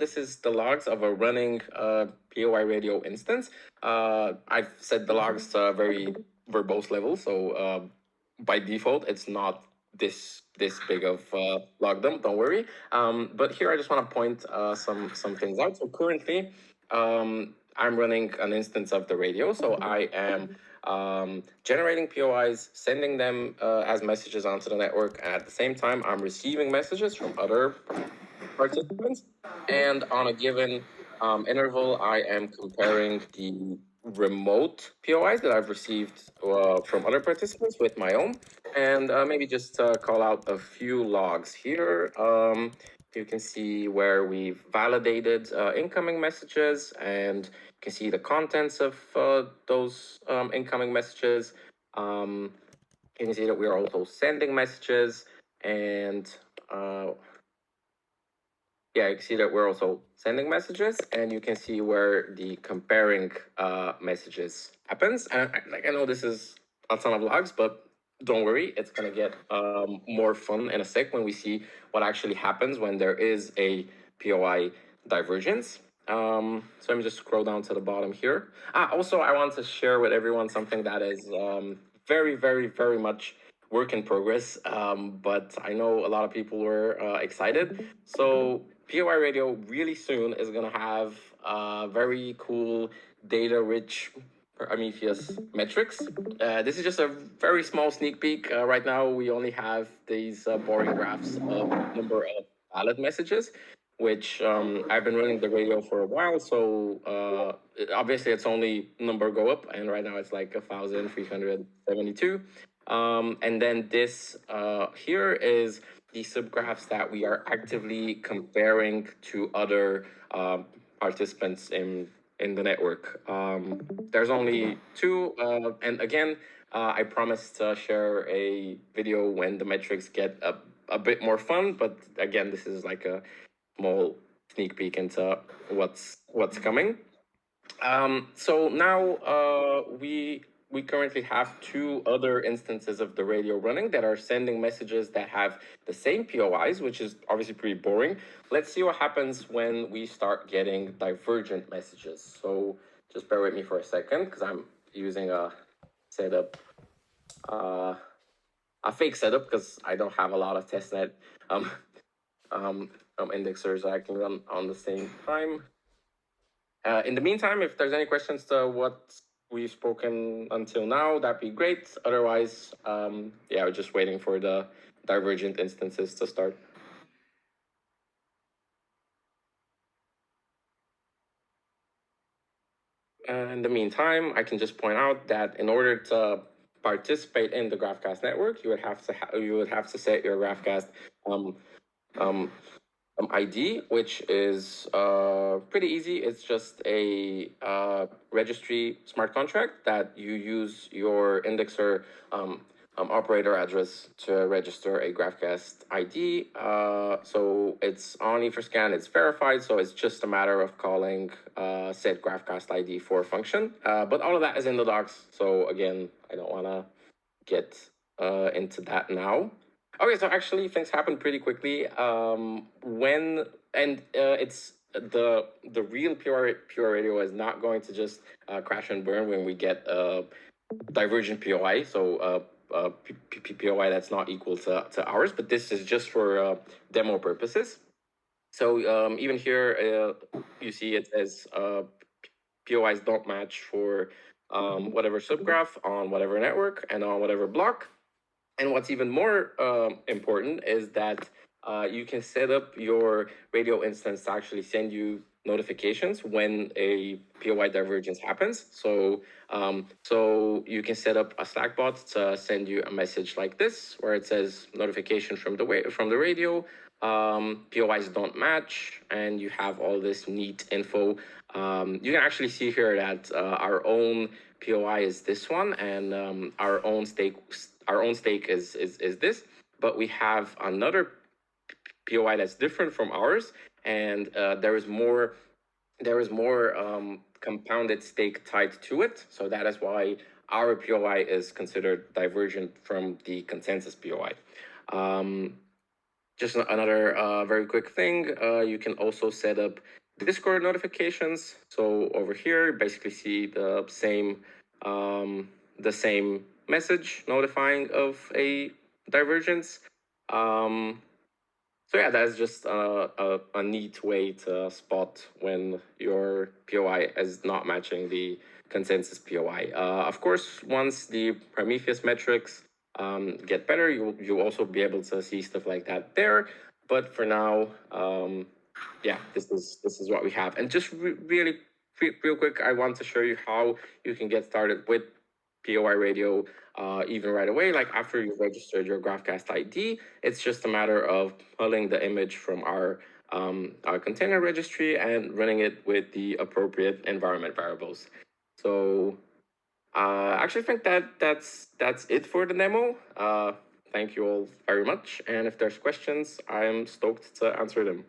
This is the logs of a running POI radio instance. I've set the logs to a very verbose level, so by default, it's not this big of log dump. Don't worry. But here I just want to point some things out. So currently, I'm running an instance of the radio. So I am generating POIs, sending them as messages onto the network. And at the same time, I'm receiving messages from other participants. And on a given interval, I am comparing the remote POIs that I've received from other participants with my own. And maybe just call out a few logs here. You can see where we've validated incoming messages, and you can see the contents of those incoming messages. You can see that we're also sending messages, and yeah, you can see that we're also sending messages, and you can see where the comparing messages happens. And I know this is a ton of logs, but don't worry, it's gonna get more fun in a sec when we see what actually happens when there is a POI divergence. So let me just scroll down to the bottom here. Also, I want to share with everyone something that is very, very, very much work in progress, but I know a lot of people were excited. So POI Radio really soon is going to have very cool data-rich Prometheus metrics. This is just a very small sneak peek. Right now, we only have these boring graphs of number of valid messages, which I've been running the radio for a while. So obviously, it's only number go up, and right now it's like 1,372. And then this here is the subgraphs that we are actively comparing to other participants in the network. There's only two, and again, I promised to share a video when the metrics get a bit more fun, but again, this is like a small sneak peek into what's coming. So now we currently have two other instances of the radio running that are sending messages that have the same POIs, which is obviously pretty boring. Let's see what happens when we start getting divergent messages. So just bear with me for a second, because I'm using a setup, a fake setup, because I don't have a lot of testnet indexers I can run on the same time. In the meantime, if there's any questions to what we've spoken until now, that'd be great. Otherwise, yeah, we're just waiting for the divergent instances to start. In the meantime, I can just point out that in order to participate in the GraphCast network, you would have to set your GraphCast ID, which is pretty easy. It's just a registry smart contract that you use your indexer operator address to register a GraphCast ID. So it's on Etherscan, it's verified, so it's just a matter of calling set GraphCast ID for a function. But all of that is in the docs, so again, I don't want to get into that now. Okay, so actually things happen pretty quickly. It's the real pure radio is not going to just crash and burn when we get divergent POI. So POI that's not equal to ours, but this is just for demo purposes. So even here, you see it says POIs don't match for whatever subgraph on whatever network and on whatever block. And what's even more important is that you can set up your radio instance to actually send you notifications when a POI divergence happens. So you can set up a Slack bot to send you a message like this, where it says notification from the radio, POIs don't match, and you have all this neat info. You can actually see here that our own POI is this one, and our own stake is this, but we have another POI that's different from ours, and there is more compounded stake tied to it. So that is why our POI is considered divergent from the consensus POI. just another very quick thing. You can also set up Discord notifications. So over here, basically see the same message notifying of a divergence. So yeah, that's just a neat way to spot when your POI is not matching the consensus POI. Of course, once the Prometheus metrics get better, you'll also be able to see stuff like that there. But for now, yeah, this is what we have. And just really real quick, I want to show you how you can get started with POI Radio even right away. Like after you've registered your GraphCast ID, it's just a matter of pulling the image from our container registry and running it with the appropriate environment variables. So I actually think that's it for the demo. Thank you all very much. And if there's questions, I'm stoked to answer them.